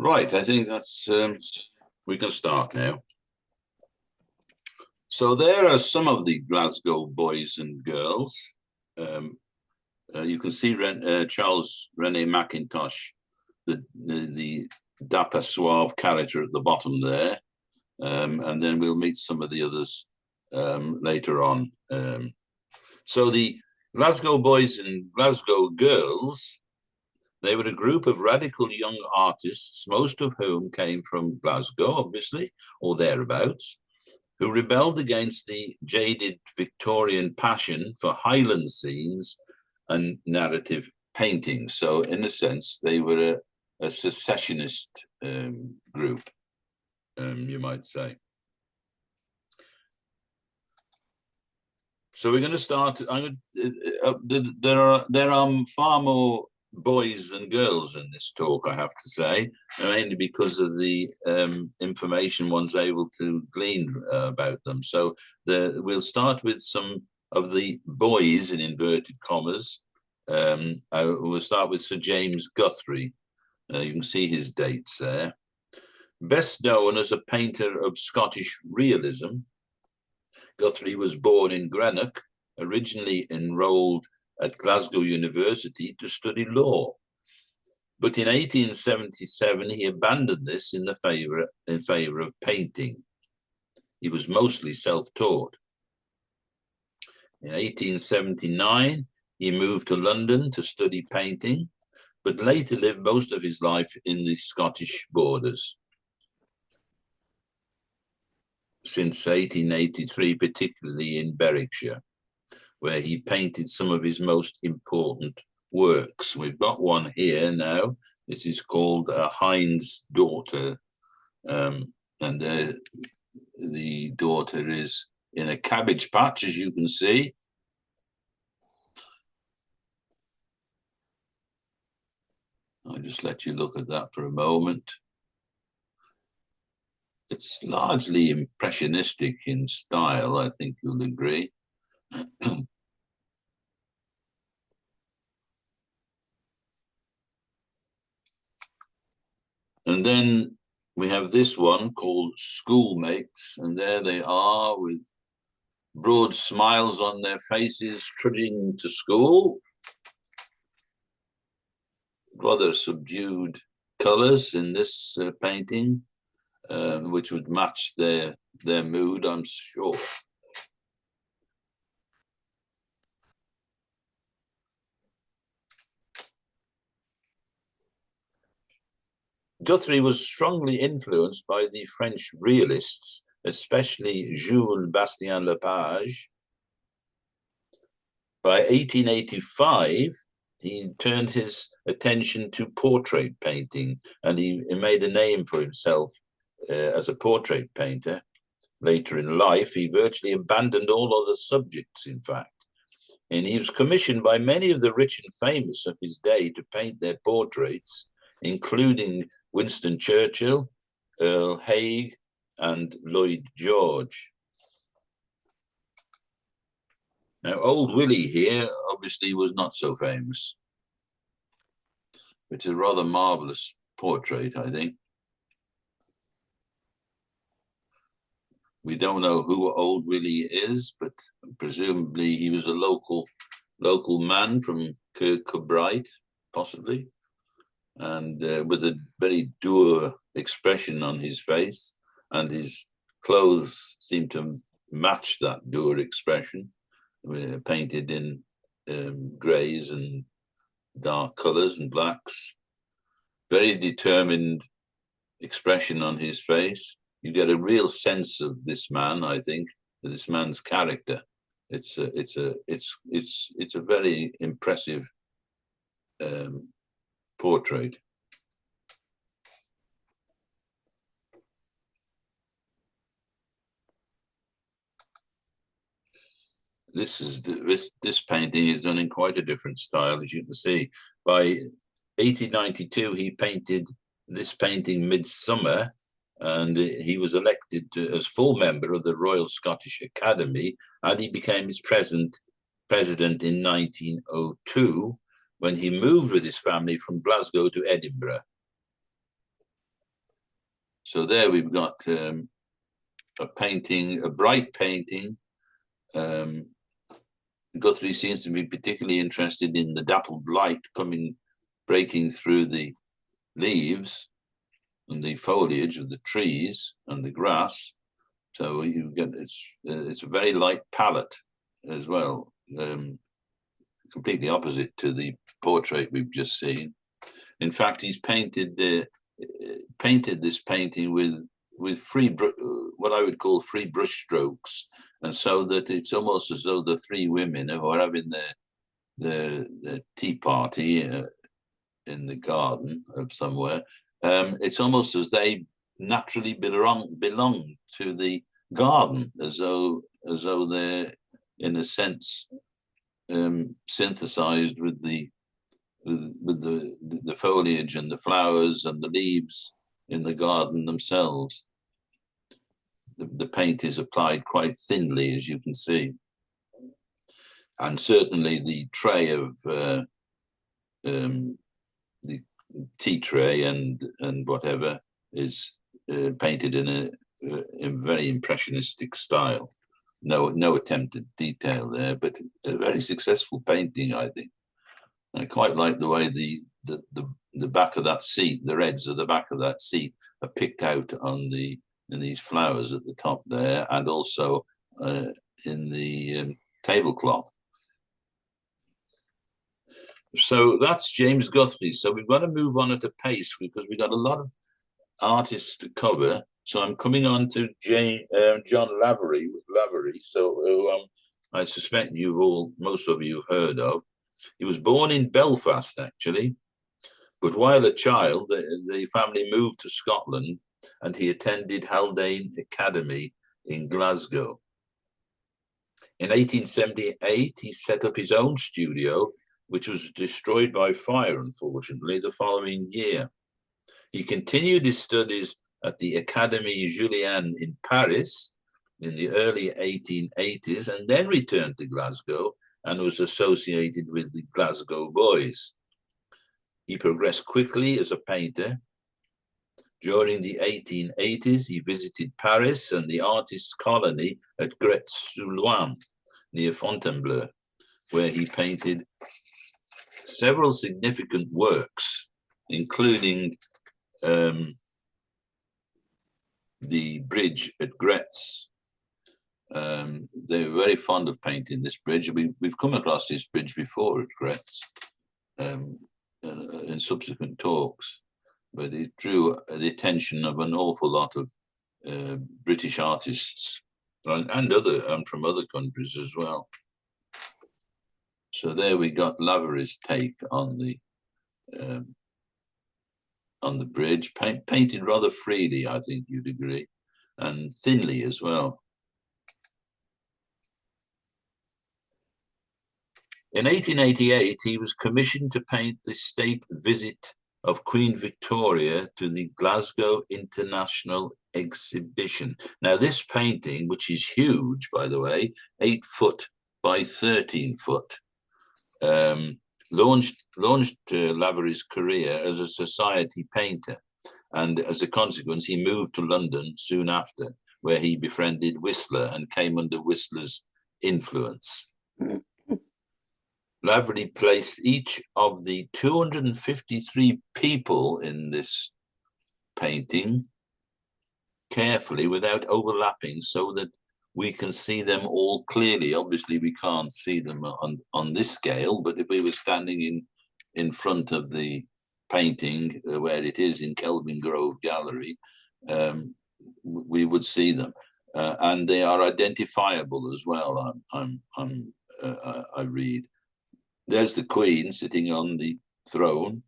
Right, I think that's we can start now. So there are some of the Glasgow Boys and Girls. You can see Charles René McIntosh, the dapper suave character at the bottom there, and then we'll meet some of the others later on. So the Glasgow Boys and Glasgow Girls, they were a group of radical young artists, most of whom came from Glasgow, obviously, or thereabouts, who rebelled against the jaded Victorian passion for Highland scenes and narrative painting. So in a sense, they were a secessionist group, you might say. So we're going to start. There are far more boys and girls in this talk, I have to say, mainly because of the information one's able to glean about them. So we'll start with some of the boys in inverted commas. We'll start with Sir James Guthrie. You can see his dates there. Best known as a painter of Scottish realism, Guthrie was born in Greenock, originally enrolled at Glasgow University to study law. But in 1877, he abandoned this in favor of painting. He was mostly self-taught. In 1879, he moved to London to study painting, but later lived most of his life in the Scottish borders. Since 1883, particularly in Berwickshire, where he painted some of his most important works. We've got one here now. This is called Hind's Daughter, and the daughter is in a cabbage patch, as you can see. I'll just let you look at that for a moment. It's largely impressionistic in style, I think you'll agree. And then we have this one called Schoolmates, and there they are with broad smiles on their faces, trudging to school. Rather subdued colors in this painting, which would match their mood, I'm sure. Guthrie was strongly influenced by the French realists, especially Jules Bastien-Lepage. By 1885, he turned his attention to portrait painting, and he made a name for himself as a portrait painter. Later in life, he virtually abandoned all other subjects, in fact. And he was commissioned by many of the rich and famous of his day to paint their portraits, including Winston Churchill, Earl Haig, and Lloyd George. Now, Old Willie here obviously was not so famous. It's a rather marvelous portrait, I think. We don't know who Old Willie is, but presumably he was a local man from Kirkcudbright, possibly, and with a very dour expression on his face, and his clothes seem to match that dour expression, painted in greys and dark colors and blacks. Very determined expression on his face. You get a real sense of this man, I think, this man's character. It's a very impressive portrait. This painting is done in quite a different style, as you can see. By 1892, he painted this painting, Midsummer, and he was elected as full member of the Royal Scottish Academy, and he became its president in 1902, when he moved with his family from Glasgow to Edinburgh. So there we've got a painting, a bright painting. Guthrie seems to be particularly interested in the dappled light breaking through the leaves and the foliage of the trees and the grass. So you get it's a very light palette as well, completely opposite to the portrait we've just seen. In fact, he's painted this painting with what I would call free brush strokes, and so that it's almost as though the three women who are having their tea party in the garden of somewhere. It's almost as they naturally belong to the garden, as though they're in a sense synthesized with the foliage and the flowers and the leaves in the garden themselves. The paint is applied quite thinly, as you can see, and certainly the tray of the tea tray and whatever is painted in a very impressionistic style. No attempt at detail there, but a very successful painting, I think. I quite like the way the back of that seat, the reds of the back of that seat, are picked out in these flowers at the top there, and also in the tablecloth. So that's James Guthrie. So we've got to move on at a pace because we've got a lot of artists to cover. So I'm coming on to John Lavery. So I suspect most of you heard of. He was born in Belfast, actually, but while a child, the family moved to Scotland, and he attended Haldane Academy in Glasgow. In 1878, he set up his own studio, which was destroyed by fire, unfortunately, the following year. He continued his studies at the Académie Julian in Paris in the early 1880s, and then returned to Glasgow and was associated with the Glasgow Boys. He progressed quickly as a painter. During the 1880s, he visited Paris and the artists' colony at Gretz-sur-Loing, near Fontainebleau, where he painted several significant works, including the bridge at Gretz. They were very fond of painting this bridge. We've come across this bridge before at Gretz in subsequent talks, but it drew the attention of an awful lot of British artists and from other countries as well. So there we got Lavery's take on the bridge, painted rather freely, I think you'd agree, and thinly as well. In 1888, he was commissioned to paint the state visit of Queen Victoria to the Glasgow International Exhibition. Now, this painting, which is huge, by the way, 8 foot by 13 foot, launched Lavery's career as a society painter. And as a consequence, he moved to London soon after, where he befriended Whistler and came under Whistler's influence. Lavery placed each of the 253 people in this painting carefully without overlapping so that we can see them all clearly. Obviously, we can't see them on this scale, but if we were standing in front of the painting where it is in Kelvin Grove Gallery, we would see them. And they are identifiable as well, I read. There's the Queen sitting on the throne,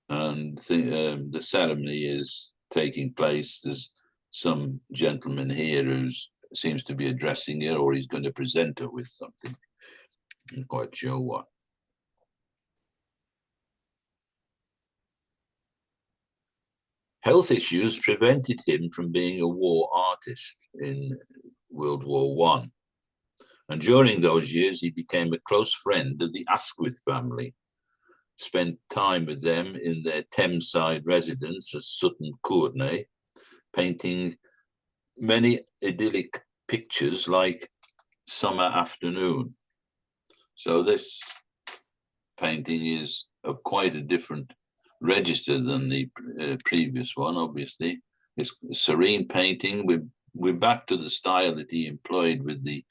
and the ceremony is taking place. There's some gentleman here who seems to be addressing her, or he's going to present her with something. I'm not quite sure what. Health issues prevented him from being a war artist in World War I. And during those years, he became a close friend of the Asquith family, spent time with them in their Thameside residence at Sutton Courtenay, painting many idyllic pictures like Summer Afternoon. So this painting is of quite a different register than the previous one, obviously. It's a serene painting. We're back to the style that he employed with the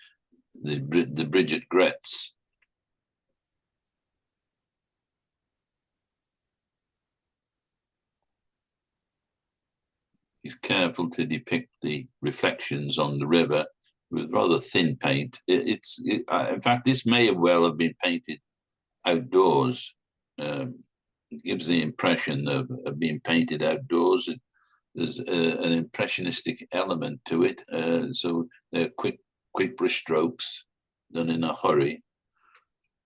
Bridget Gretz. He's careful to depict the reflections on the river with rather thin paint. In fact, this may well have been painted outdoors. It gives the impression of being painted outdoors. There's an impressionistic element to it. So they're quick brush strokes done in a hurry.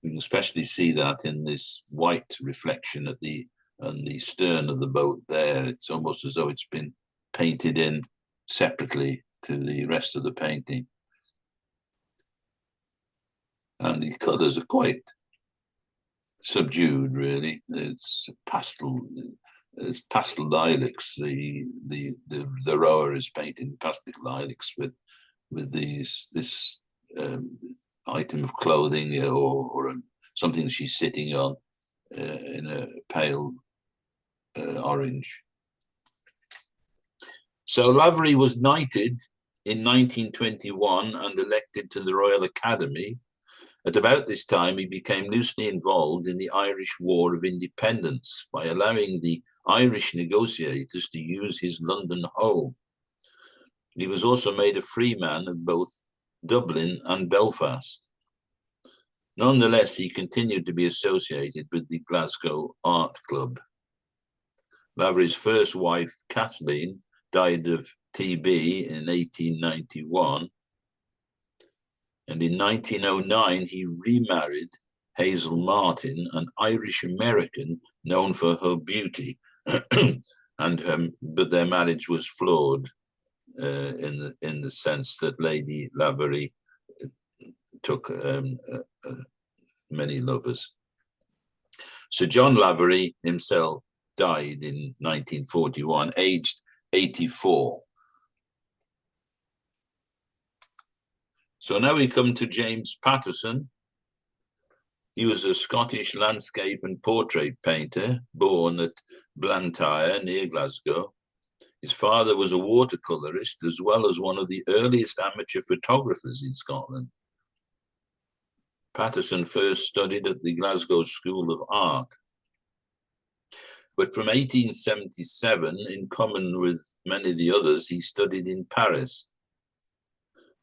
You can especially see that in this white reflection on the stern of the boat there. It's almost as though it's been painted in separately to the rest of the painting. And the colours are quite subdued, really. It's pastel lilacs. The rower is painted pastel lilacs with this item of clothing or something she's sitting on in a pale orange. So Lavery was knighted in 1921 and elected to the Royal Academy. At about this time, he became loosely involved in the Irish War of Independence by allowing the Irish negotiators to use his London home. He was also made a free man of both Dublin and Belfast. Nonetheless, he continued to be associated with the Glasgow Art Club. Lavery's first wife, Kathleen, died of TB in 1891. And in 1909, he remarried Hazel Martin, an Irish-American known for her beauty, but their marriage was flawed in the sense that Lady Lavery took many lovers. Sir John Lavery himself died in 1941, aged 84. So now we come to James Patterson. He was a Scottish landscape and portrait painter born at Blantyre near Glasgow. His father was a watercolorist as well as one of the earliest amateur photographers in Scotland. Patterson first studied at the Glasgow School of Art. But from 1877, in common with many of the others, he studied in Paris.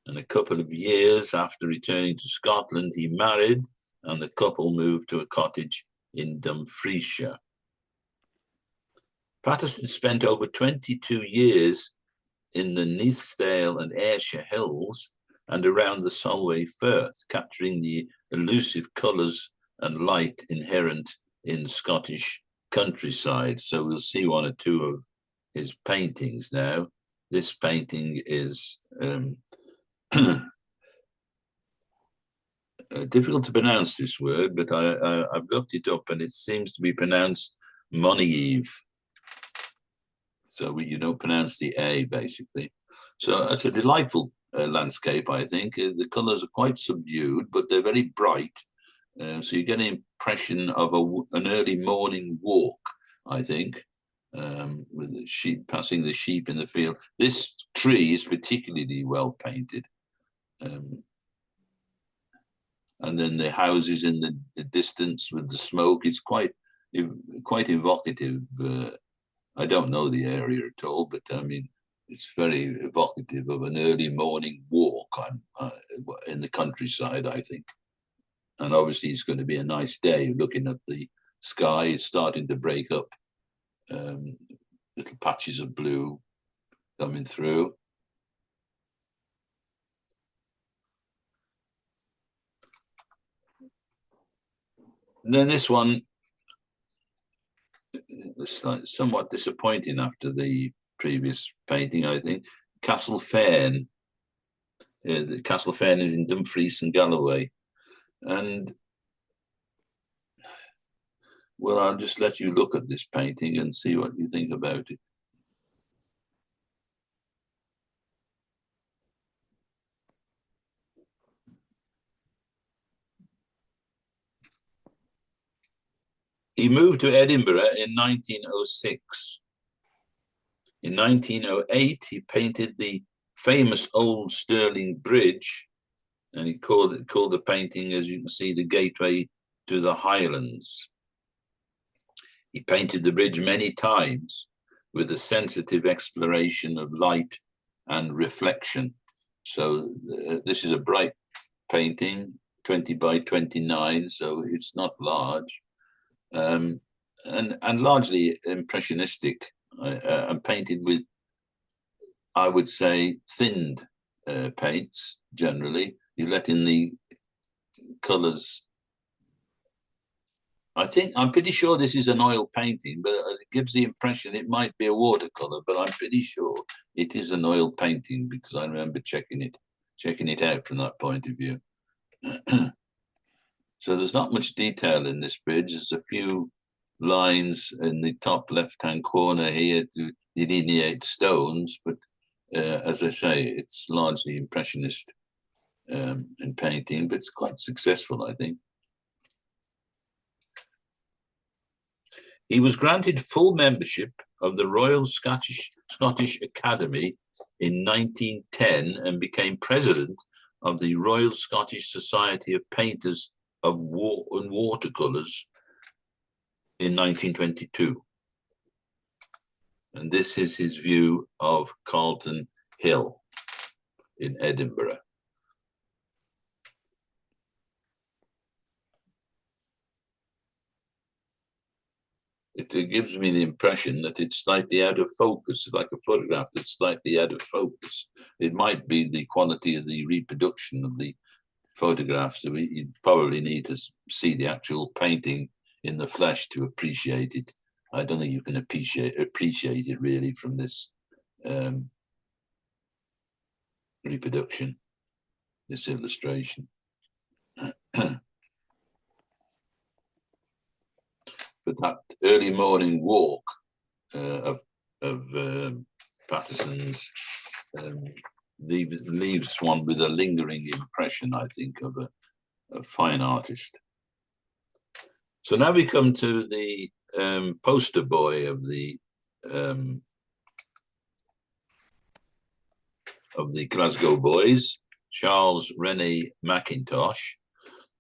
And a couple of years after returning to Scotland, he married, and the couple moved to a cottage in Dumfriesshire. Patterson spent over 22 years in the Nithsdale and Ayrshire Hills and around the Solway Firth, capturing the elusive colours and light inherent in Scottish countryside. So we'll see one or two of his paintings now. This painting is difficult to pronounce this word, but I've looked it up and it seems to be pronounced Monighev. So you don't pronounce the A, basically. So it's a delightful landscape, I think. The colours are quite subdued, but they're very bright. So you get an impression of an early morning walk, I think, with the sheep, passing the sheep in the field. This tree is particularly well painted. And then the houses in the distance with the smoke, it's quite evocative. I don't know the area at all, but I mean, it's very evocative of an early morning walk in the countryside, I think. And obviously it's going to be a nice day. Looking at the sky, it's starting to break up. Little patches of blue coming through. And then this one is somewhat disappointing after the previous painting, I think. Castle Fairn. The Castle Fairn is in Dumfries and Galloway. And Well, I'll just let you look at this painting and see what you think about it. He moved to Edinburgh in 1906. In 1908, he painted the famous old Stirling Bridge, and he called the painting, as you can see, the Gateway to the Highlands. He painted the bridge many times with a sensitive exploration of light and reflection. So this is a bright painting, 20 by 29, so it's not large, and largely impressionistic, and painted with, I would say, thinned paints generally. You let in the colors. I'm pretty sure this is an oil painting, but it gives the impression it might be a watercolor, but I'm pretty sure it is an oil painting because I remember checking it out from that point of view. So there's not much detail in this bridge. There's a few lines in the top left-hand corner here to delineate stones, but as I say, it's largely impressionist in painting, but it's quite successful, I think. He was granted full membership of the Royal Scottish Academy in 1910 and became president of the Royal Scottish Society of Painters of Watercolours in 1922. And this is his view of Carlton Hill in Edinburgh. It gives me the impression that it's slightly out of focus, like a photograph that's slightly out of focus. It might be the quality of the reproduction of the photographs. So you probably need to see the actual painting in the flesh to appreciate it. I don't think you can appreciate it really from this reproduction, this illustration. But that early morning walk of Patterson's leaves one with a lingering impression, I think, of a fine artist. So now we come to the poster boy of the Glasgow Boys, Charles René Mackintosh.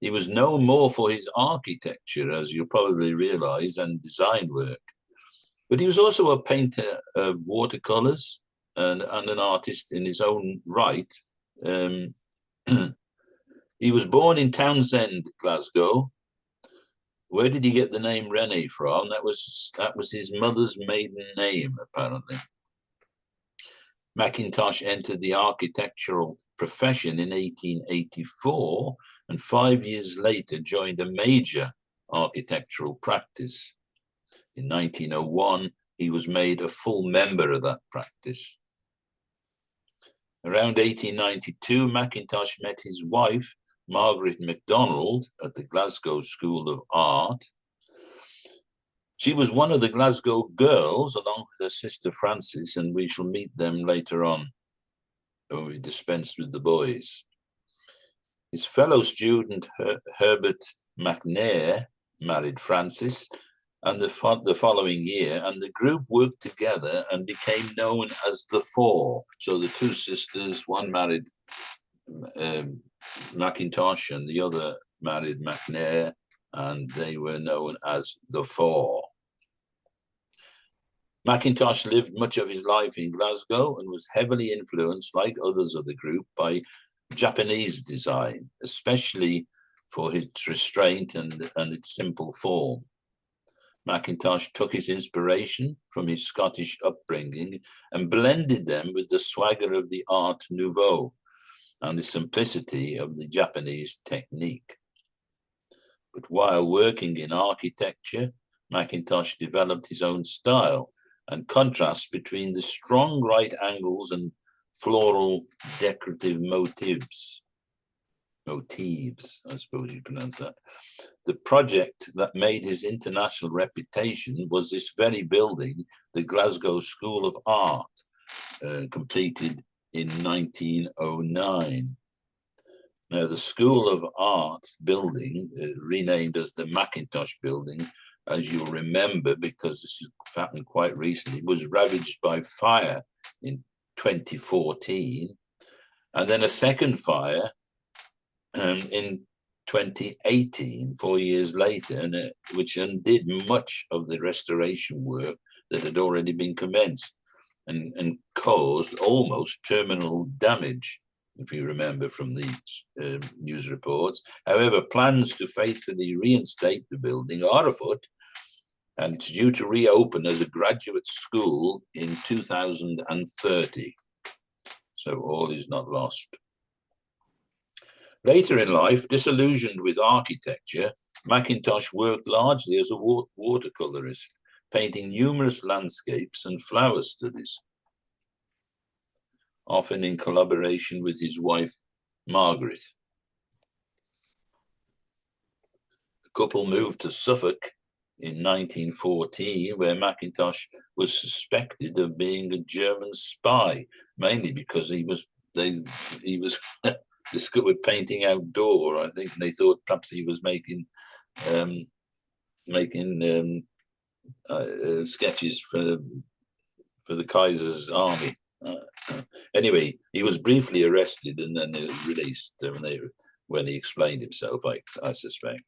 He was known more for his architecture, as you'll probably realize, and design work. But he was also a painter of watercolors and an artist in his own right. He was born in Townsend, Glasgow. Where did he get the name René from? That was his mother's maiden name, apparently. Mackintosh entered the architectural profession in 1884 and 5 years later joined a major architectural practice. In 1901, he was made a full member of that practice. Around 1892, Mackintosh met his wife, Margaret MacDonald, at the Glasgow School of Art. She was one of the Glasgow girls, along with her sister Frances, and we shall meet them later on when we dispense with the boys. His fellow student, Herbert McNair, married Frances and the following year, and the group worked together and became known as the Four. So the two sisters, one married Mackintosh and the other married McNair, and they were known as the Four. Mackintosh lived much of his life in Glasgow and was heavily influenced, like others of the group, by Japanese design, especially for its restraint and its simple form. Mackintosh took his inspiration from his Scottish upbringing and blended them with the swagger of the Art Nouveau and the simplicity of the Japanese technique. But while working in architecture, Mackintosh developed his own style and contrast between the strong right angles and floral decorative motifs. motifs, I suppose you pronounce that. The project that made his international reputation was this very building, the Glasgow School of Art, completed in 1909. Now, the School of Art building, renamed as the Mackintosh Building, as you'll remember, because this has happened quite recently, was ravaged by fire in 2014, and then a second fire in 2018, 4 years later, and which undid much of the restoration work that had already been commenced and caused almost terminal damage, if you remember from the news reports. However, plans to faithfully reinstate the building are afoot, and it's due to reopen as a graduate school in 2030. So all is not lost. Later in life, disillusioned with architecture, Mackintosh worked largely as a watercolorist, painting numerous landscapes and flower studies, often in collaboration with his wife, Margaret. The couple moved to Suffolk in 1914, where Mackintosh was suspected of being a German spy, mainly because he was discovered painting outdoor. I think they thought perhaps he was making sketches for the Kaiser's army. Anyway, he was briefly arrested and then released when he explained himself, I suspect.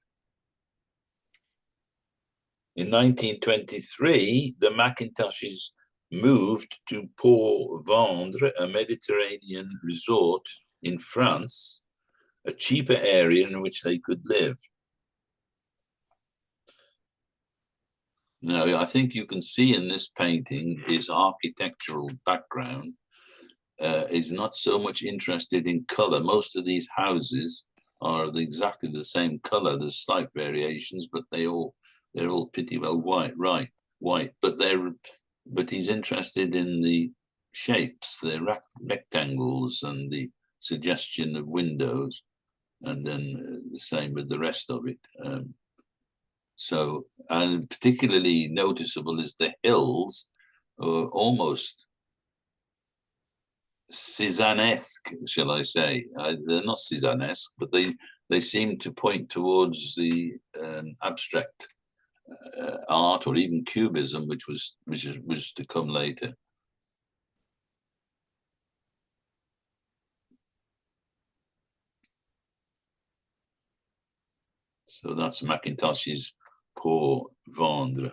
In 1923, the Mackintoshes moved to Port Vendre, a Mediterranean resort in France, a cheaper area in which they could live. Now, I think you can see in this painting his architectural background. Is not so much interested in color. Most of these houses are exactly the same color. There's slight variations, but they're all pretty well white. But he's interested in the shapes, the rectangles, and the suggestion of windows, and then the same with the rest of it. And particularly noticeable is the hills, almost Cézannesque, shall I say? They're not Cézannesque, but they seem to point towards the abstract art, or even cubism, which was to come later. So that's Mackintosh's Port Vendre.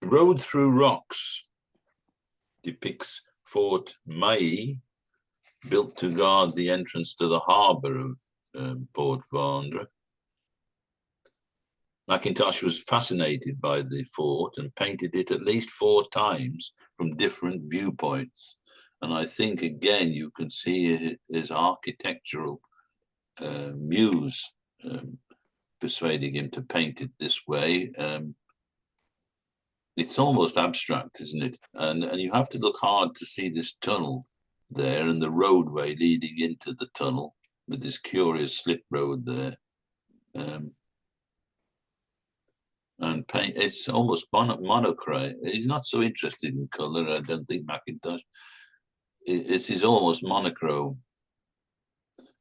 Road Through Rocks depicts Fort Mailly, built to guard the entrance to the harbour of Port Vendre. Mackintosh was fascinated by the fort and painted it at least 4 times from different viewpoints. And I think, again, you can see his architectural muse persuading him to paint it this way. It's almost abstract, isn't it? And you have to look hard to see this tunnel there and the roadway leading into the tunnel with this curious slip road there. And paint, it's almost monochrome. He's not so interested in color, I don't think, Mackintosh. It's almost monochrome.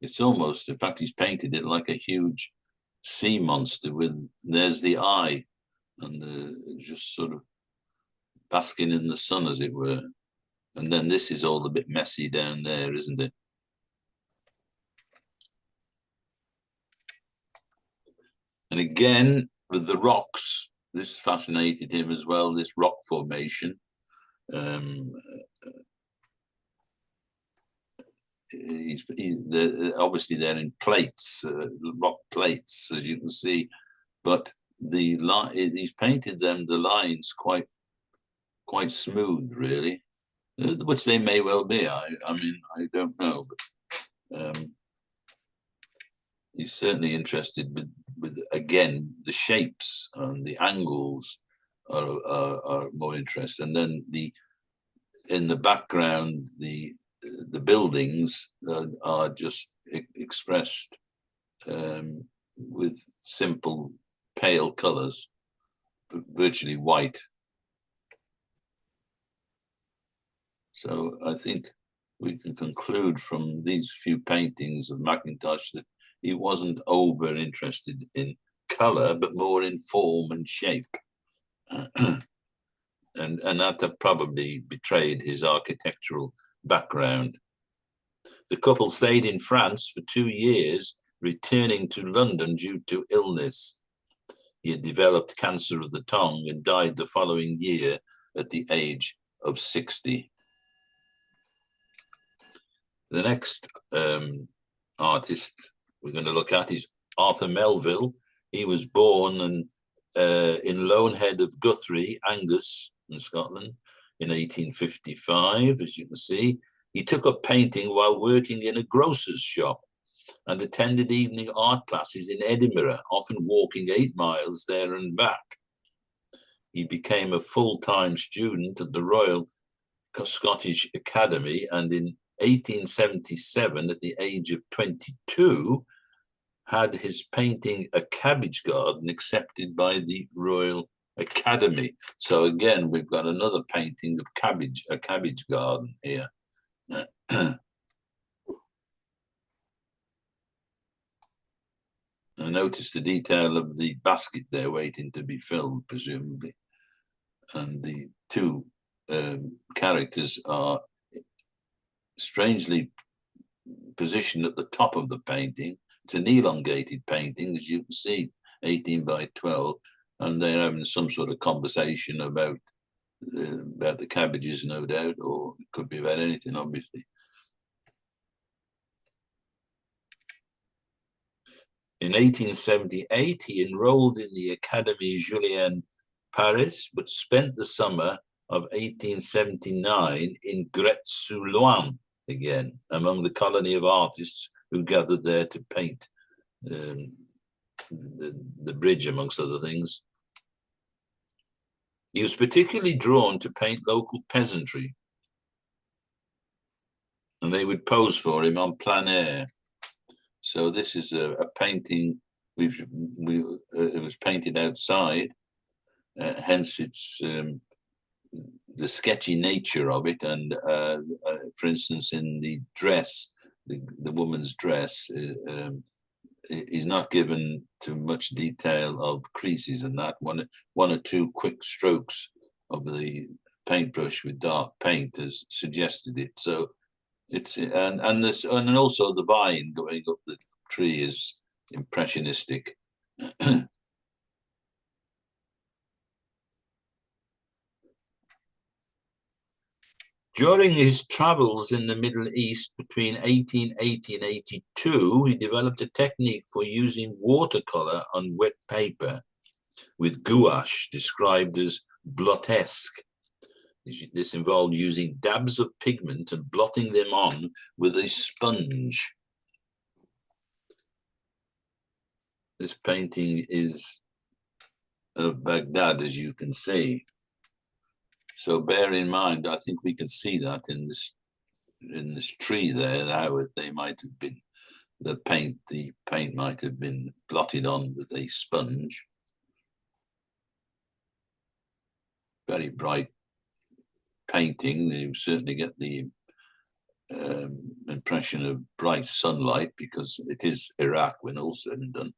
It's almost, in fact, he's painted it like a huge sea monster with, there's the eye, and just sort of basking in the sun, as it were. And then this is all a bit messy down there, isn't it? And again, with the rocks, this fascinated him as well, this rock formation. Obviously they're in plates, rock plates, as you can see, but he's painted them, the lines, quite smooth, really, which they may well be. I mean, I don't know, but he's certainly interested with again, the shapes and the angles are more interesting. And then in the background, the buildings are just expressed with simple pale colors, virtually white. So I think we can conclude from these few paintings of Mackintosh that he wasn't over interested in color, but more in form and shape. And that probably betrayed his architectural background. The couple stayed in France for 2 years, returning to London due to illness. He had developed cancer of the tongue and died the following year at the age of 60. The next artist we're going to look at is Arthur Melville. He was born in Loanhead of Guthrie, Angus, in Scotland, in 1855, as you can see. He took up painting while working in a grocer's shop and attended evening art classes in Edinburgh, often walking 8 miles there and back. He became a full-time student at the Royal Scottish Academy, and in 1877, at the age of 22, had his painting A Cabbage Garden accepted by the Royal Academy. So again, we've got another painting of a cabbage garden here. I noticed the detail of the basket there waiting to be filled, presumably. And the two characters are strangely positioned at the top of the painting. It's an elongated painting, as you can see, 18 by 12, and they're having some sort of conversation about the cabbages, no doubt, or it could be about anything, obviously. In 1878, he enrolled in the Académie Julian Paris, but spent the summer of 1879 in Gret-sur-Loing again, among the colony of artists who gathered there to paint the bridge, amongst other things. He was particularly drawn to paint local peasantry, and they would pose for him on plein air. So this is a painting. It was painted outside, hence it's the sketchy nature of it. And for instance, in the dress, the woman's dress is not given to much detail of creases and that. One or two quick strokes of the paintbrush with dark paint has suggested it. So it's and also the vine going up the tree is impressionistic. During his travels in the Middle East between 1880 and 82, he developed a technique for using watercolor on wet paper with gouache, described as blottesque. This involved using dabs of pigment and blotting them on with a sponge. This painting is of Baghdad, as you can see. So bear in mind, I think we can see that in this tree there, how they might have been, the paint might have been blotted on with a sponge. Very bright painting. You certainly get the impression of bright sunlight because it is Iraq when all said and done.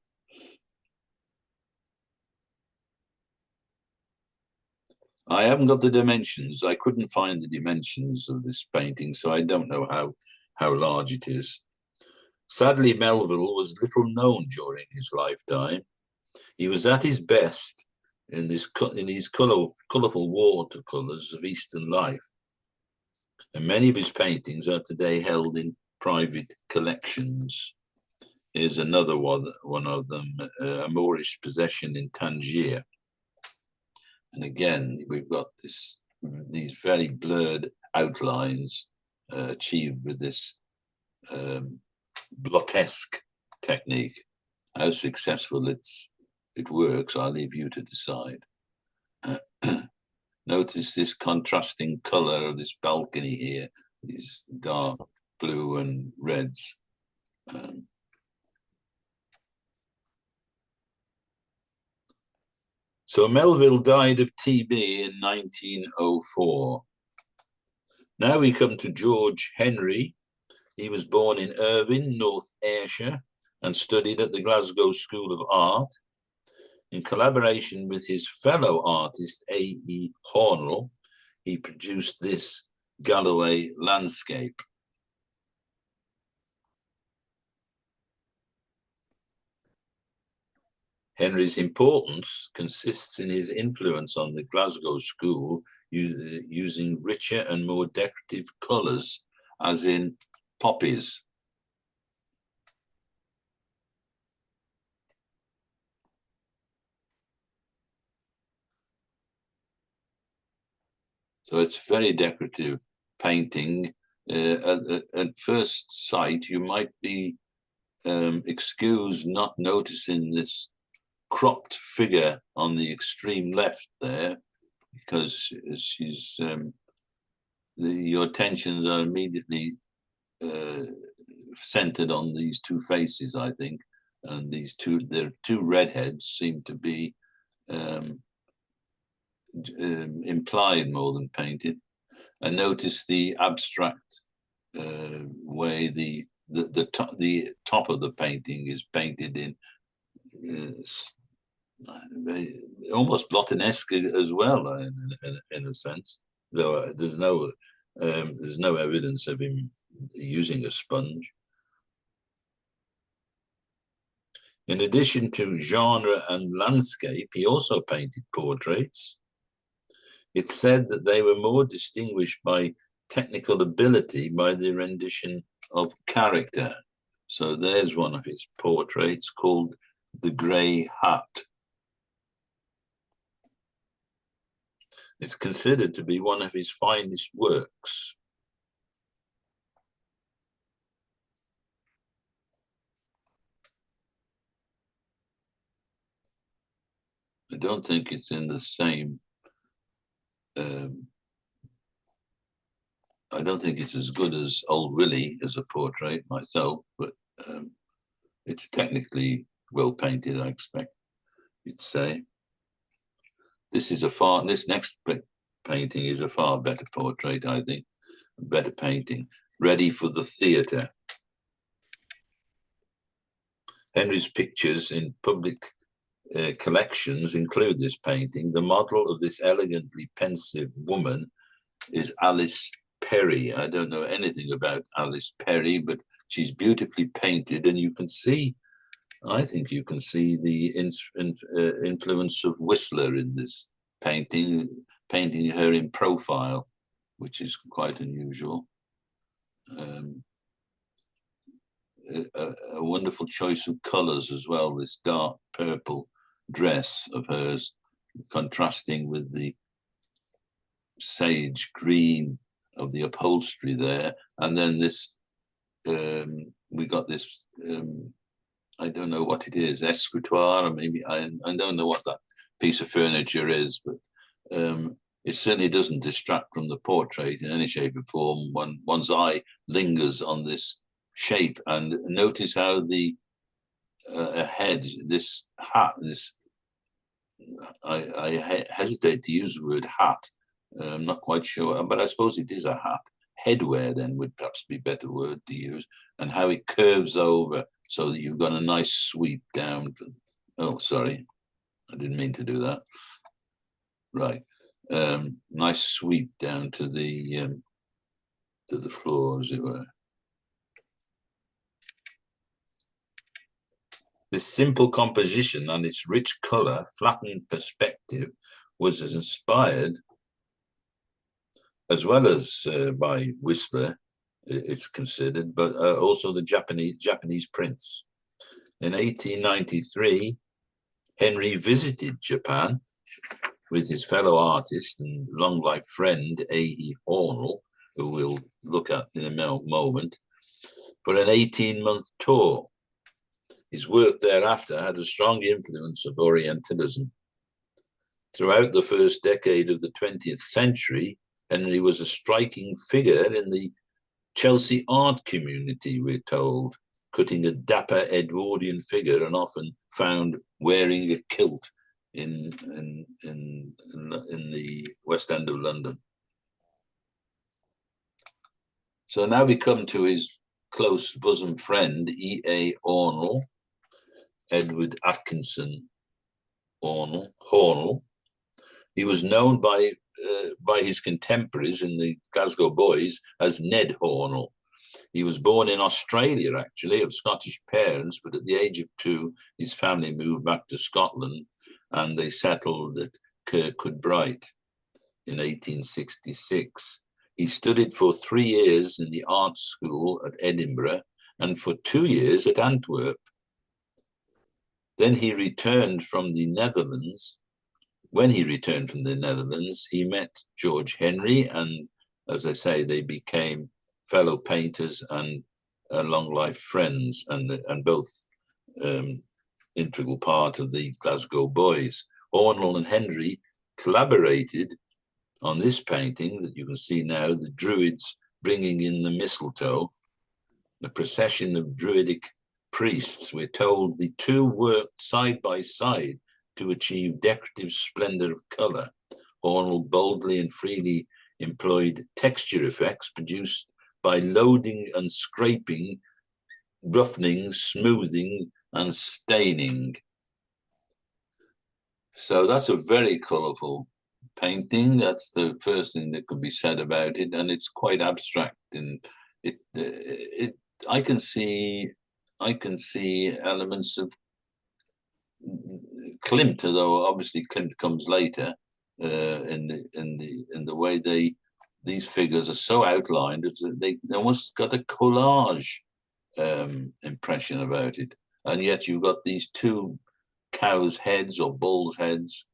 I haven't got the dimensions. I couldn't find the dimensions of this painting, so I don't know how large it is. Sadly, Melville was little known during his lifetime. He was at his best in these colourful watercolours of Eastern life. And many of his paintings are today held in private collections. Here's another one of them, a Moorish possession in Tangier. And again, we've got these very blurred outlines achieved with this blottesque technique. How successful it works, I'll leave you to decide. Notice this contrasting color of this balcony here, these dark blue and reds. So Melville died of TB in 1904. Now we come to George Henry. He was born in Irvine, North Ayrshire, and studied at the Glasgow School of Art. In collaboration with his fellow artist, A.E. Hornell, he produced this Galloway landscape. Henry's importance consists in his influence on the Glasgow school, using richer and more decorative colours, as in poppies. So it's very decorative painting. At first sight, you might be excused not noticing this cropped figure on the extreme left there, because she's your attentions are immediately centered on these two faces, I think, and their two redheads seem to be implied more than painted. And notice the abstract way the top of the painting is painted in almost Blottonesque as well, in a sense, though there's no evidence of him using a sponge. In addition to genre and landscape, he also painted portraits. It's said that they were more distinguished by technical ability by the rendition of character. So there's one of his portraits called The Grey Hat. It's considered to be one of his finest works. I don't think it's in the same. I don't think it's as good as Old Willie as a portrait myself, but it's technically well painted, I expect you'd say. This next painting is a far better portrait, I think, a better painting, ready for the theatre. Henry's pictures in public collections include this painting. The model of this elegantly pensive woman is Alice Perry. I don't know anything about Alice Perry, but she's beautifully painted, and you can see, I think you can see the influence of Whistler in this painting, painting her in profile, which is quite unusual. A wonderful choice of colours as well, this dark purple dress of hers, contrasting with the sage green of the upholstery there. And then this, we got this, I don't know what it is, escritoire, or maybe, I don't know what that piece of furniture is, but it certainly doesn't distract from the portrait in any shape or form. One's eye lingers on this shape, and notice how the head, this hat, I hesitate to use the word hat. I'm not quite sure, but I suppose it is a hat. Headwear then would perhaps be a better word to use, and how it curves over so that you've got a nice sweep down. Oh, sorry, I didn't mean to do that. Right, nice sweep down to the floor, as it were. This simple composition and its rich color, flattened perspective, was as inspired, as well as by Whistler, it's considered, but also the Japanese prints. In 1893, Henry visited Japan with his fellow artist and long-life friend, A.E. Hornell, who we'll look at in a moment, for an 18-month tour. His work thereafter had a strong influence of Orientalism. Throughout the first decade of the 20th century, Henry was a striking figure in the Chelsea art community, we're told, cutting a dapper Edwardian figure and often found wearing a kilt in the West End of London. So now we come to his close bosom friend, E.A. Hornell, Edward Atkinson Hornell. He was known by his contemporaries in the Glasgow Boys as Ned Hornell. He was born in Australia, actually, of Scottish parents, but at the age of 2, his family moved back to Scotland and they settled at Kirkcudbright in 1866. He studied for 3 years in the art school at Edinburgh and for 2 years at Antwerp. Then he returned from the Netherlands. When he returned from the Netherlands, he met George Henry, and as I say, they became fellow painters and long life friends, and both integral part of the Glasgow Boys. Hornell and Henry collaborated on this painting that you can see now, the Druids bringing in the mistletoe, a procession of Druidic priests. We're told the two worked side by side to achieve decorative splendor of color. Hornell boldly and freely employed texture effects produced by loading and scraping, roughening, smoothing, and staining. So that's a very colorful painting. That's the first thing that could be said about it, and it's quite abstract. And I can see elements of Klimt, although obviously Klimt comes later. In the way these figures are so outlined, they almost got a collage impression about it, and yet you've got these two cows' heads or bulls' heads.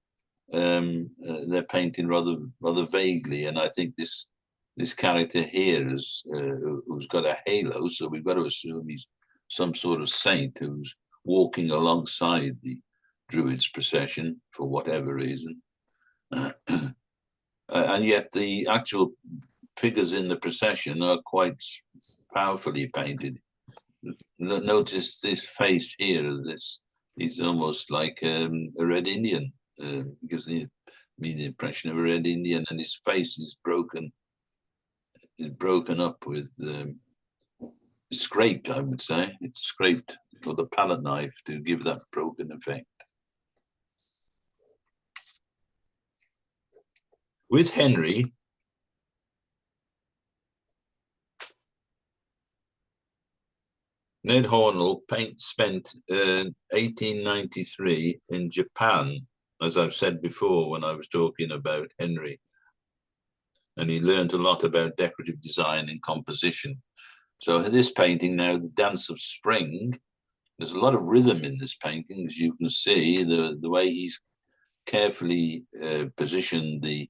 They're painted rather vaguely, and I think this character here is who's got a halo, so we've got to assume he's some sort of saint who's walking alongside the Druids' procession for whatever reason. And yet the actual figures in the procession are quite powerfully painted. Notice this face here. He's almost like a Red Indian. Gives me the impression of a Red Indian, and his face is broken up with scraped. I would say it's scraped with a palette knife to give that broken effect. With Henry, Ned Hornell spent 1893 in Japan, as I've said before when I was talking about Henry. And he learned a lot about decorative design and composition. So this painting now, The Dance of Spring, there's a lot of rhythm in this painting, as you can see, the way he's carefully positioned the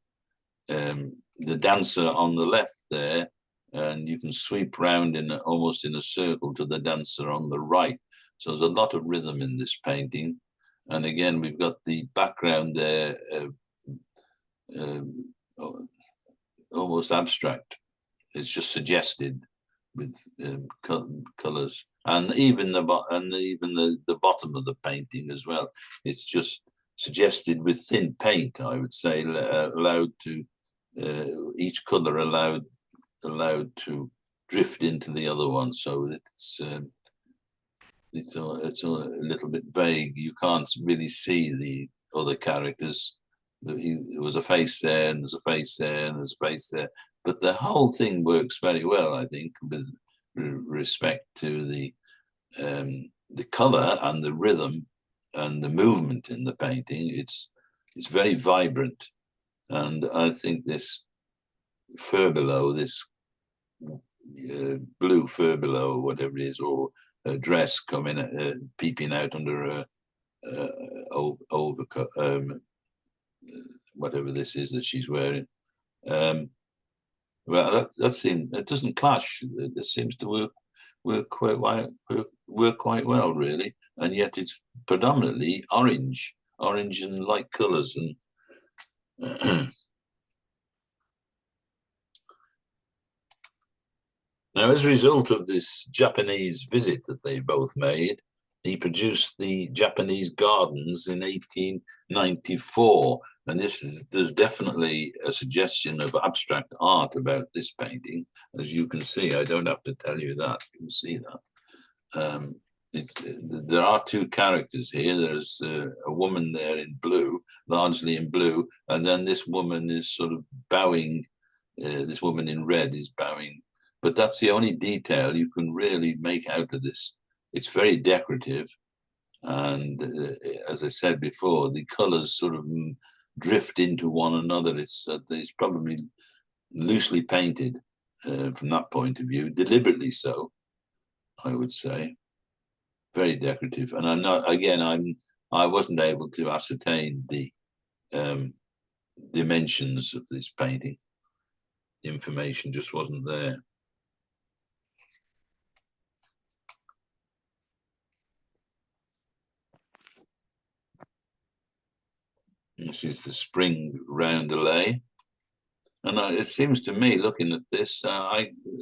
dancer on the left there, and you can sweep round almost in a circle to the dancer on the right. So there's a lot of rhythm in this painting. And again, we've got the background there, almost abstract. It's just suggested with colors, and even the bottom of the painting as well. It's just suggested with thin paint, I would say, allowed to each color allowed to drift into the other one. So it's a little bit vague. You can't really see the other characters. There was a face there, and there's a face there, and there's a face there. But the whole thing works very well, I think, with respect to the color and the rhythm and the movement in the painting. It's very vibrant, and I think this furbelow, this blue furbelow, or whatever it is, or a dress peeping out under a overcoat, whatever this is that she's wearing. Well, it doesn't clash. It seems to work quite well, really, and yet it's predominantly orange and light colours, and Now, as a result of this Japanese visit that they both made, he produced the Japanese Gardens in 1894. And there's definitely a suggestion of abstract art about this painting. As you can see, I don't have to tell you that. You can see that. There are two characters here. There's a woman there in blue, largely in blue, and then this woman is sort of bowing. This woman in red is bowing. But that's the only detail you can really make out of this. It's very decorative. And as I said before, the colors sort of drift into one another. It's probably loosely painted from that point of view, deliberately so, I would say. Very decorative. And I wasn't able to ascertain the dimensions of this painting. The information just wasn't there. This is the spring roundelay. And it seems to me, looking at this,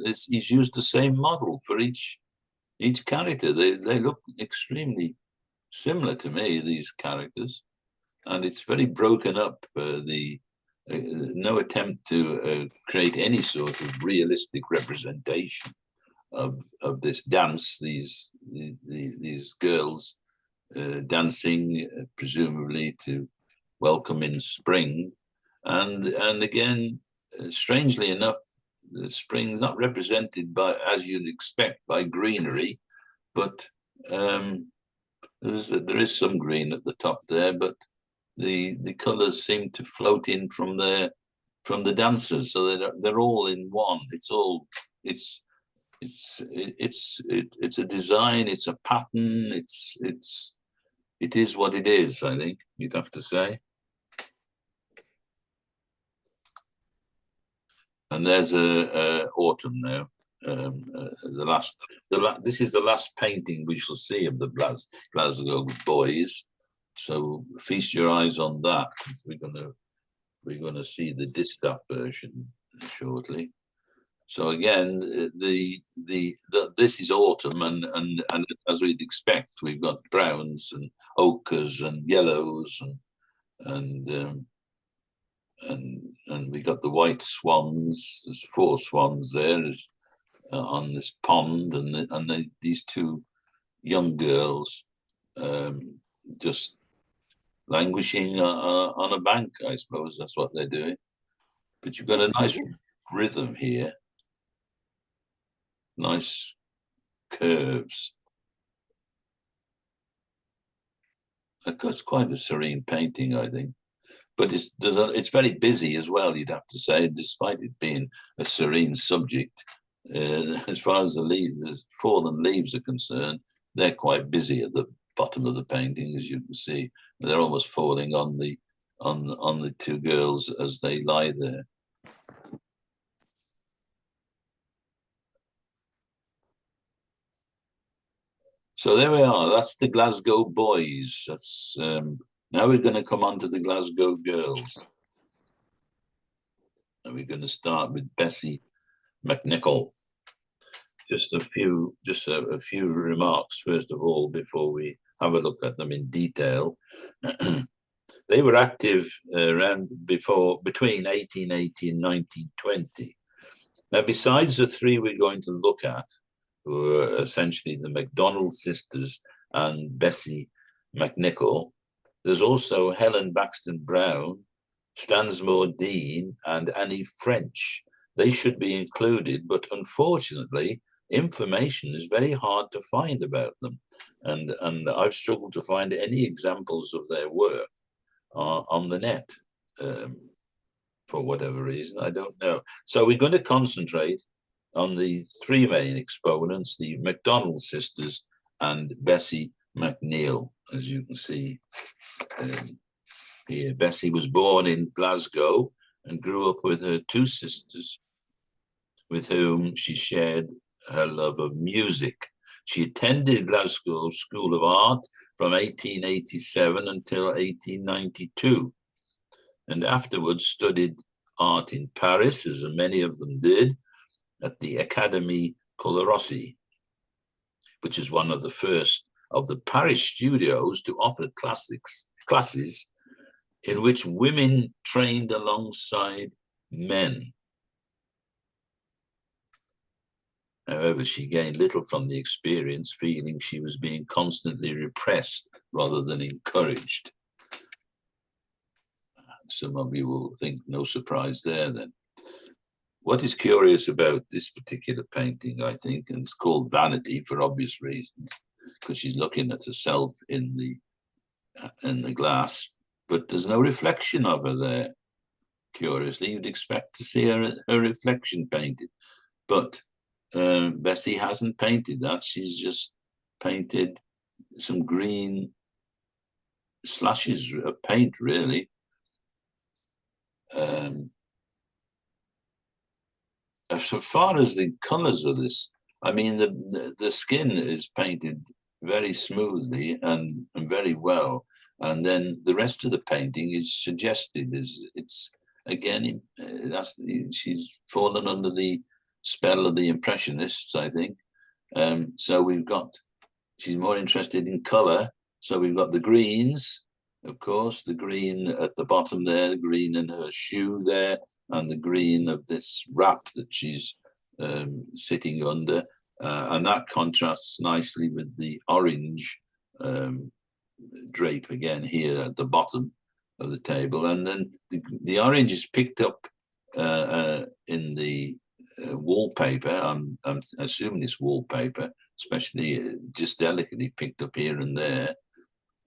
he's used the same model for each character. They look extremely similar to me, these characters. And it's very broken up. No attempt to create any sort of realistic representation of this dance, these girls dancing, presumably to welcome in spring, and again, strangely enough, the spring is not represented by, as you'd expect, by greenery, but there is some green at the top there, but the colours seem to float in from the dancers, so they're all in one. It's a design, it's a pattern, it is what it is, I think you'd have to say. And there's a autumn now. This is the last painting we shall see of the Glasgow Boys. So feast your eyes on that. We're gonna see the distaff version shortly. So again, this is autumn, and as we'd expect, we've got browns and ochres and yellows and we got the white swans. There's 4 swans there on this pond, and these 2 young girls just languishing on a bank. I suppose that's what they're doing. But you've got a nice rhythm here, nice curves. It's quite a serene painting, I think. But it's very busy as well, you'd have to say, despite it being a serene subject. As far as the fallen leaves are concerned, they're quite busy at the bottom of the painting, as you can see. They're almost falling on the 2 girls as they lie there. So there we are. That's the Glasgow Boys. That's now we're going to come on to the Glasgow Girls. And we're going to start with Bessie McNichol. Just a few remarks, first of all, before we have a look at them in detail. They were active between 1880 and 1920. Now, besides the 3 we're going to look at, who were essentially the MacDonald sisters and Bessie McNichol, there's also Helen Baxton Brown, Stansmore Dean, and Annie French. They should be included, but unfortunately, information is very hard to find about them. And I've struggled to find any examples of their work on the net for whatever reason, I don't know. So we're going to concentrate on the 3 main exponents, the MacDonald sisters and Bessie McNeill, as you can see here. Bessie was born in Glasgow and grew up with her 2 sisters, with whom she shared her love of music. She attended Glasgow School of Art from 1887 until 1892. and afterwards studied art in Paris, as many of them did, at the Académie Colarossi, which is one of the first of the Paris studios to offer classes in which women trained alongside men. However, she gained little from the experience, feeling she was being constantly repressed rather than encouraged. Some of you will think no surprise there then. What is curious about this particular painting, I think, and it's called Vanity for obvious reasons, because she's looking at herself in the glass, but there's no reflection of her there. Curiously, you'd expect to see her reflection painted, but Bessie hasn't painted that. She's just painted some green slashes of paint, really. So far as the colors of this, I mean, the skin is painted very smoothly and very well, and then the rest of the painting is suggested as it's again she's fallen under the spell of the Impressionists, I think. So she's more interested in color. So we've got the greens, of course, the green at the bottom there, the green in her shoe there, and the green of this wrap that she's sitting under. And that contrasts nicely with the orange drape again here at the bottom of the table. And then the orange is picked up in the wallpaper. I'm assuming it's wallpaper, especially just delicately picked up here and there.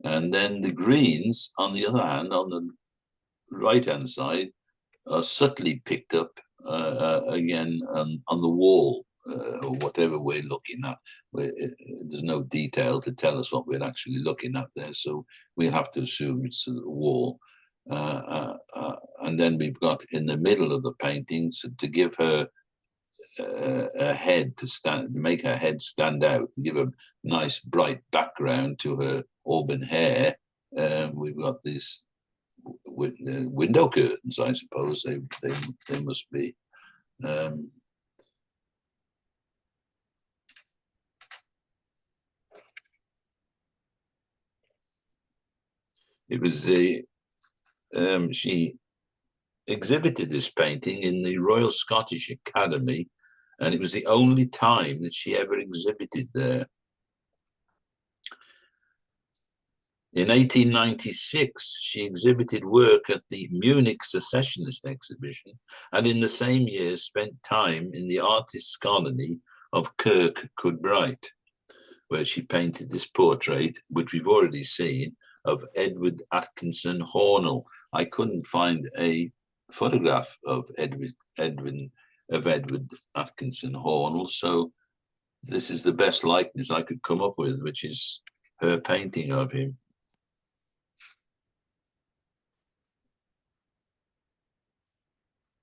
And then the greens, on the other hand, on the right-hand side, are subtly picked up again on the wall, or whatever we're looking at. There's no detail to tell us what we're actually looking at there, so we'll have to assume it's the wall. And then we've got in the middle of the painting, so to give her a head to stand, make her head stand out, to give a nice bright background to her auburn hair. We've got these window curtains, I suppose they must be. It was she exhibited this painting in the Royal Scottish Academy, and it was the only time that she ever exhibited there. In 1896, she exhibited work at the Munich Secessionist Exhibition, and in the same year spent time in the artists' colony of Kirkcudbright, where she painted this portrait, which we've already seen, of Edward Atkinson Hornell. I couldn't find a photograph of Edward Atkinson Hornell, so this is the best likeness I could come up with, which is her painting of him.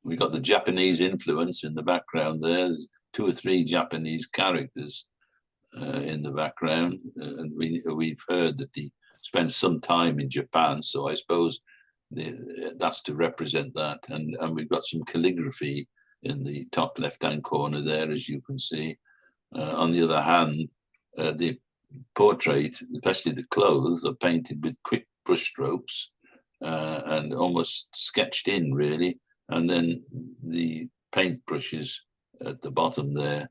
We got the Japanese influence in the background there. There's 2 or 3 Japanese characters in the background, and we've heard that he spent some time in Japan, so I suppose that's to represent that. And we've got some calligraphy in the top left-hand corner there, as you can see. On the other hand, the portrait, especially the clothes, are painted with quick brushstrokes and almost sketched in, really. And then the paint brushes at the bottom there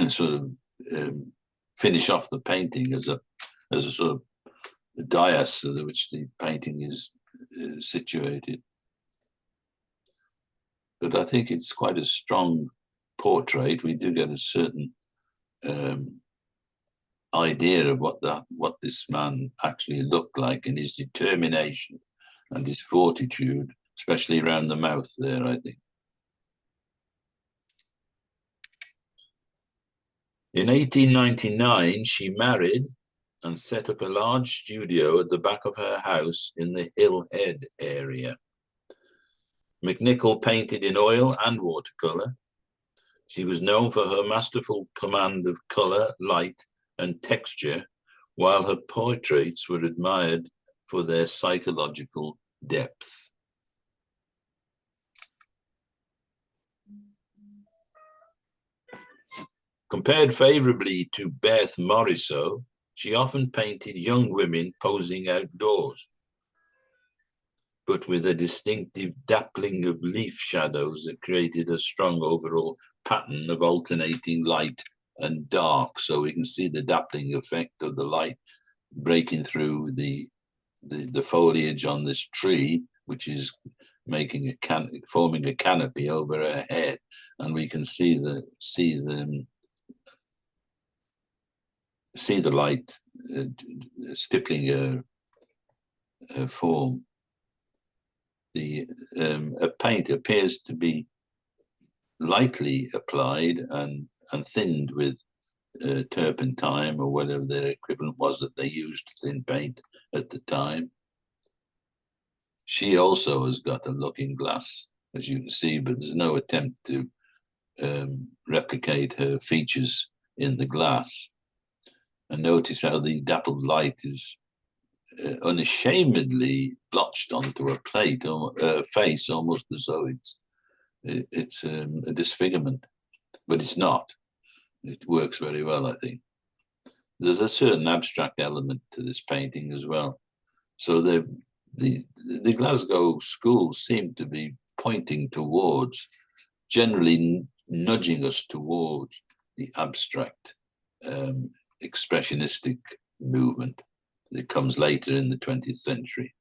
sort of finish off the painting as a sort of dais which the painting is situated. But I think it's quite a strong portrait. We do get a certain idea of what this man actually looked like, and his determination and his fortitude, especially around the mouth there, I think. In 1899, she married and set up a large studio at the back of her house in the Hill Head area. McNichol painted in oil and watercolor. She was known for her masterful command of color, light, and texture, while her portraits were admired for their psychological depth. Compared favorably to Beth Morisot, she often painted young women posing outdoors, but with a distinctive dappling of leaf shadows that created a strong overall pattern of alternating light and dark. So we can see the dappling effect of the light breaking through the foliage on this tree, which is making forming a canopy over her head, and we can see the light stippling her form. The paint appears to be lightly applied and thinned with turpentine or whatever their equivalent was that they used to thin paint at the time. She also has got a looking glass, as you can see, but there's no attempt to replicate her features in the glass. And notice how the dappled light is unashamedly blotched onto a plate or face, almost as though it's a disfigurement, but it's not. It works very well, I think. There's a certain abstract element to this painting as well. So the Glasgow schools seem to be pointing towards, generally nudging us towards the abstract expressionistic movement that comes later in the 20th century.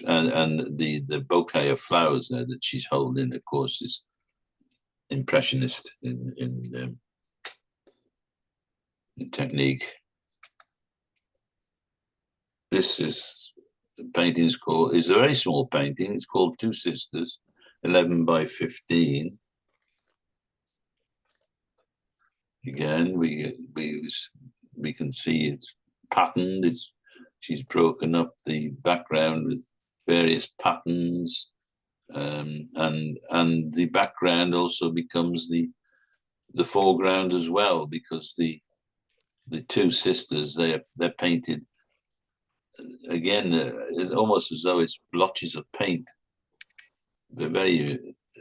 And the bouquet of flowers there that she's holding, of course, is impressionist in technique. This is the painting is a very small painting. It's called Two Sisters, 11 by 15. Again, we can see it's patterned. She's broken up the background with various patterns, and the background also becomes the foreground as well, because the two sisters, they're painted again. It's almost as though it's blotches of paint. They're very.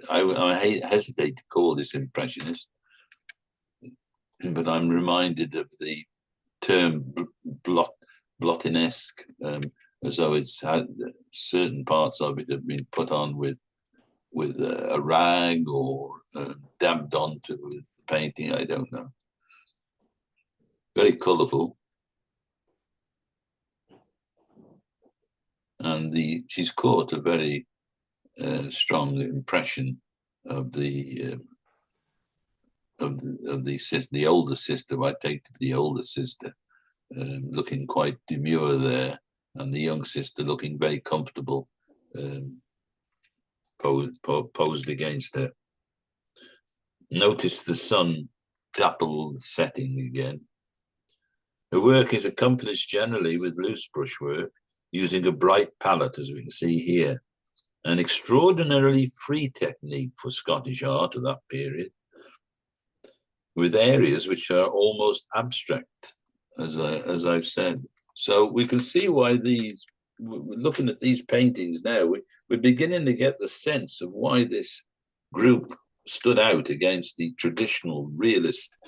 I hesitate to call this impressionist, but I'm reminded of the term blottinesque, as though it's had certain parts of it have been put on with a rag or dabbed onto the painting. I don't know. Very colourful, and she's caught a very strong impression of the sister, the older sister. I take the older sister, looking quite demure there, and the young sister looking very comfortable, posed against her. Notice the sun dappled setting again. Her work is accomplished generally with loose brushwork, using a bright palette, as we can see here, an extraordinarily free technique for Scottish art of that period, with areas which are almost abstract, as I've said. So we can see why looking at these paintings now, we're beginning to get the sense of why this group stood out against the traditional realist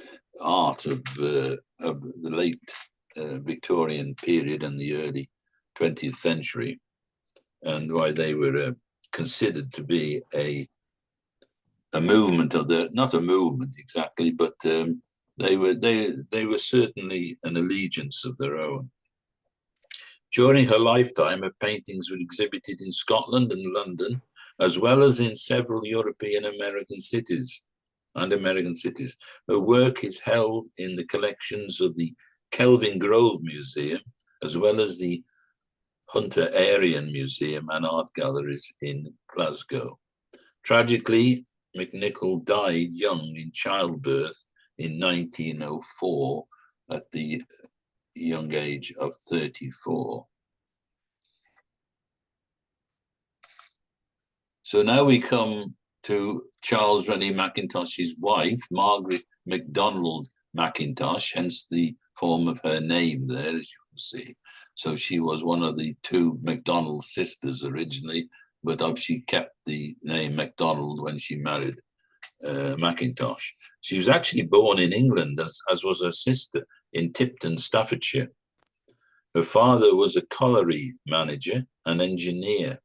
art of the late Victorian period and the early 20th century, and why they were considered to be a movement of not a movement exactly, but they were certainly an allegiance of their own. During her lifetime, her paintings were exhibited in Scotland and London, as well as in several European American cities. Her work is held in the collections of the Kelvin Grove Museum, as well as the Hunter Aryan Museum and art galleries in Glasgow. Tragically, McNichol died young in childbirth in 1904 at the young age of 34. So now we come to Charles Rennie Mackintosh's wife, Margaret MacDonald Mackintosh, hence the form of her name there, as you can see. So she was one of the two MacDonald sisters originally, but obviously kept the name MacDonald when she married Mackintosh. She was actually born in England, as was her sister, in Tipton, Staffordshire. Her father was a colliery manager and engineer.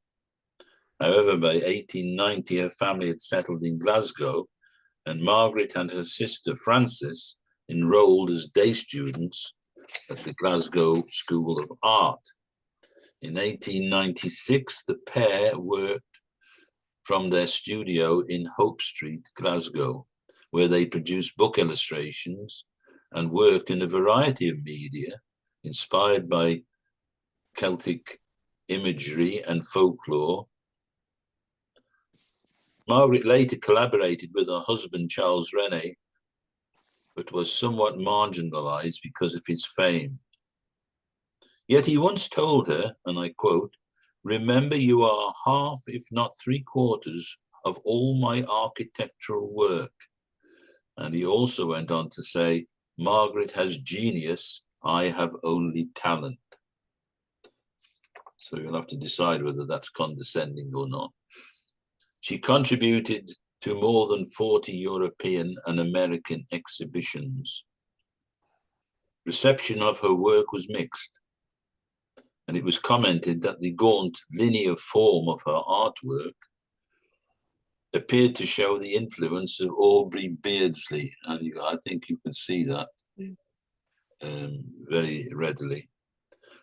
However, by 1890, her family had settled in Glasgow, and Margaret and her sister Frances enrolled as day students at the Glasgow School of Art. In 1896, the pair worked from their studio in Hope Street, Glasgow, where they produced book illustrations and worked in a variety of media inspired by Celtic imagery and folklore. Margaret later collaborated with her husband, Charles Rennie, but was somewhat marginalized because of his fame. Yet he once told her, and I quote, "Remember, you are half, if not 3/4, of all my architectural work." And he also went on to say, "Margaret has genius, I have only talent." So you'll have to decide whether that's condescending or not. She contributed to more than 40 European and American exhibitions. Reception of her work was mixed, and it was commented that the gaunt, linear form of her artwork appeared to show the influence of Aubrey Beardsley, and I think you can see that very readily.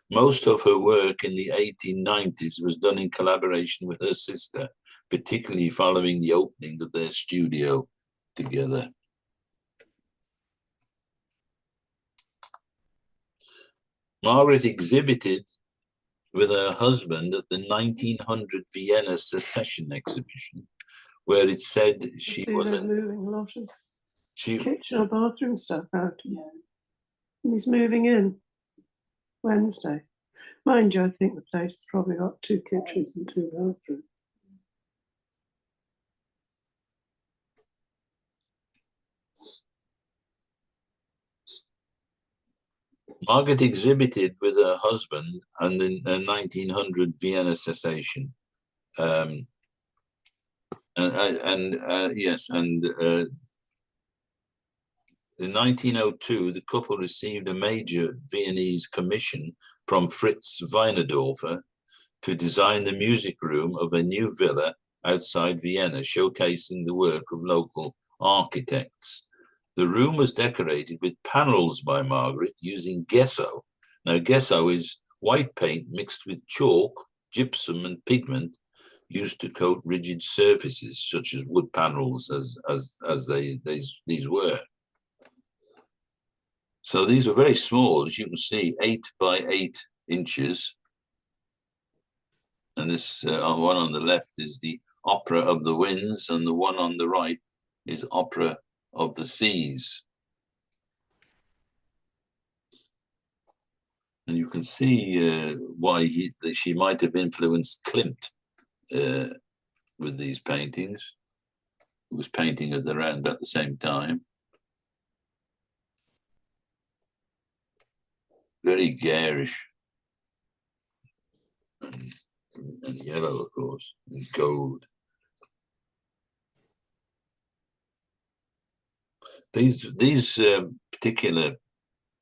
Most of her work in the 1890s was done in collaboration with her sister, particularly following the opening of their studio together. Margaret exhibited with her husband at the 1900 Vienna Secession exhibition, where it said she was moving a lot of kitchen or bathroom stuff out. Yeah. And he's moving in Wednesday. Mind you, I think the place has probably got 2 kitchens and 2 bathrooms. Margaret exhibited with her husband and in the 1900 Vienna Secession. In 1902, the couple received a major Viennese commission from Fritz Weinerdorfer to design the music room of a new villa outside Vienna, showcasing the work of local architects. The room was decorated with panels by Margaret using gesso. Now, gesso is white paint mixed with chalk, gypsum, and pigment used to coat rigid surfaces, such as wood panels, as these were. So these were very small, as you can see, 8 by 8 inches. And this one on the left is the Opera of the Winds, and the one on the right is Opera of the Seas. And you can see why she might have influenced Klimt with these paintings. He was painting at around about the same time. Very garish. And yellow, of course, and gold. These particular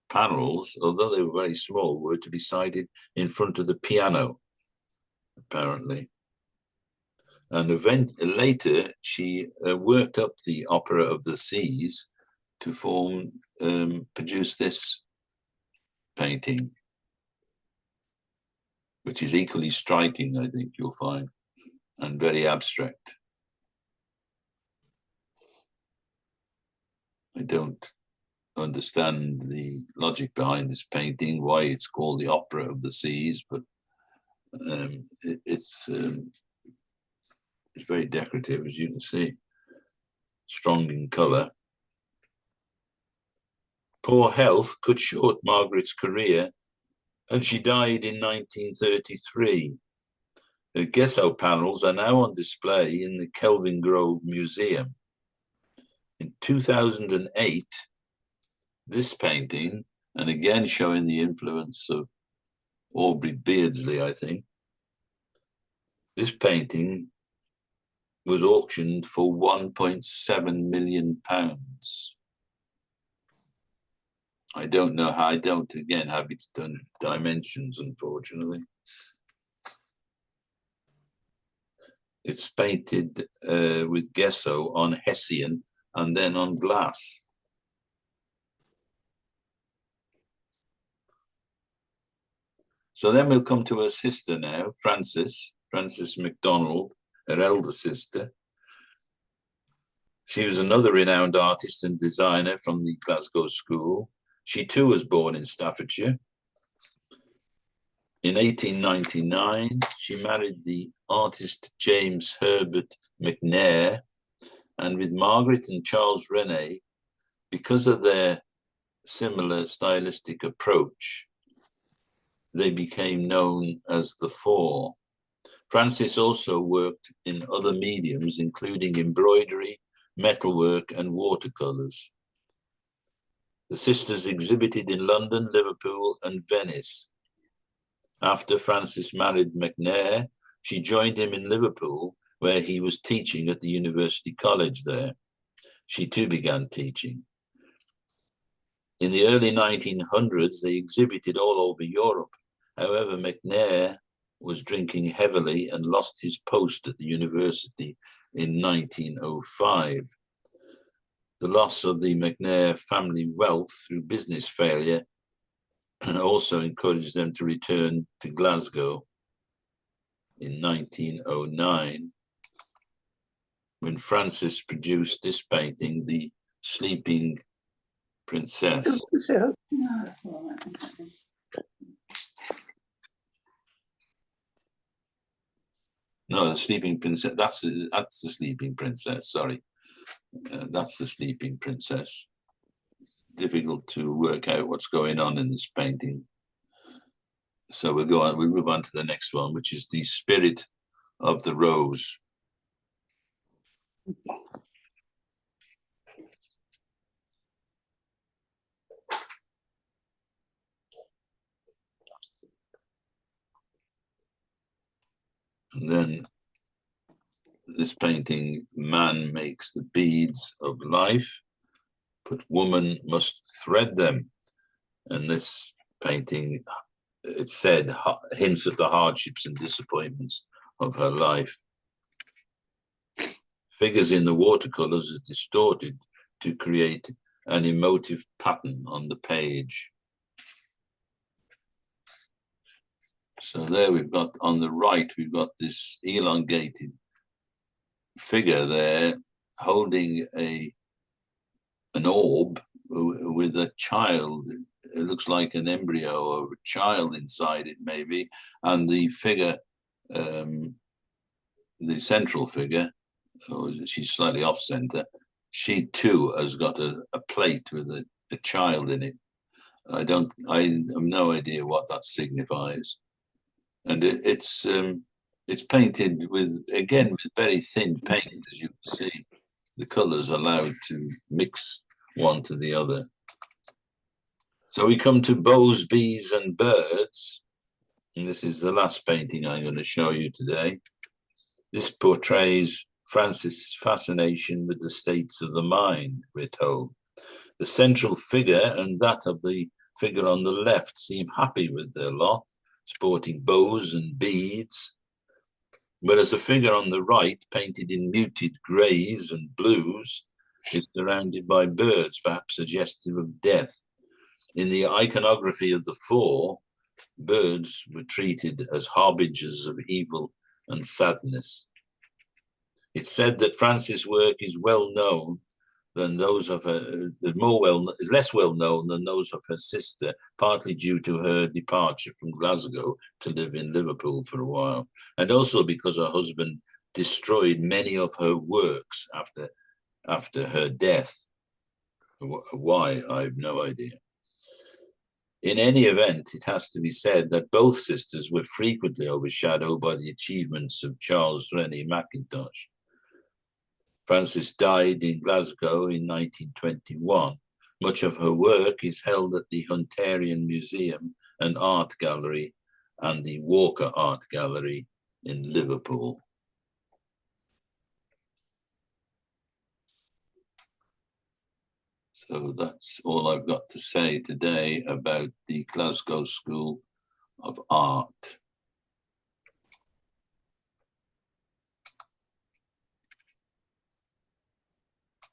panels, although they were very small, were to be sited in front of the piano, apparently. And later, she worked up the Opera of the Seas to produce this painting, which is equally striking, I think you'll find, and very abstract. I don't understand the logic behind this painting, why it's called the Opera of the Seas, but it's very decorative, as you can see, strong in colour. Poor health cut short Margaret's career, and she died in 1933. Her gesso panels are now on display in the Kelvin Grove Museum. In 2008, this painting, and again showing the influence of Aubrey Beardsley, I think, this painting was auctioned for £1.7 million. I don't know how, I don't again have its done dimensions, unfortunately. It's painted with gesso on Hessian and then on glass. So then we'll come to her sister now, Frances MacDonald, her elder sister. She was another renowned artist and designer from the Glasgow School. She too was born in Staffordshire. In 1899, she married the artist James Herbert McNair, and with Margaret and Charles René, because of their similar stylistic approach, they became known as the Four. Frances also worked in other mediums, including embroidery, metalwork, and watercolors. The sisters exhibited in London, Liverpool, and Venice. After Frances married McNair, she joined him in Liverpool, where he was teaching at the University College there. She too began teaching. In the early 1900s, they exhibited all over Europe. However, McNair was drinking heavily and lost his post at the university in 1905. The loss of the McNair family wealth through business failure also encouraged them to return to Glasgow in 1909, when Frances produced this painting, The Sleeping Princess. No, that's all right. No, The Sleeping Princess, that's the Sleeping Princess, sorry. That's The Sleeping Princess. Difficult to work out what's going on in this painting. So we'll move on to the next one, which is The Spirit of the Rose. And then this painting, man makes the beads of life, but woman must thread them. And this painting, it said, hints at the hardships and disappointments of her life. Figures in the watercolors are distorted to create an emotive pattern on the page. So there we've got, on the right, we've got this elongated figure there holding an orb with a child. It looks like an embryo of a child inside it, maybe. And the figure, the central figure, she's slightly off center, she too has got a plate with a child in it. I have no idea what that signifies. And it's painted with, again, with very thin paint, as you can see. The colors allowed to mix one to the other. So we come to Bows, Bees and Birds. And this is the last painting I'm going to show you today. This portrays Frances' fascination with the states of the mind, we're told. The central figure and that of the figure on the left seem happy with their lot, sporting bows and beads, whereas the figure on the right, painted in muted greys and blues, is surrounded by birds, perhaps suggestive of death. In the iconography of the Four, birds were treated as harbingers of evil and sadness. It's said that Frances' work is well known than those of her, is less well known than those of her sister, partly due to her departure from Glasgow to live in Liverpool for a while, and also because her husband destroyed many of her works after her death. Why? I have no idea. In any event, it has to be said that both sisters were frequently overshadowed by the achievements of Charles Rennie Mackintosh. Frances died in Glasgow in 1921. Much of her work is held at the Hunterian Museum and Art Gallery and the Walker Art Gallery in Liverpool. So that's all I've got to say today about the Glasgow School of Art.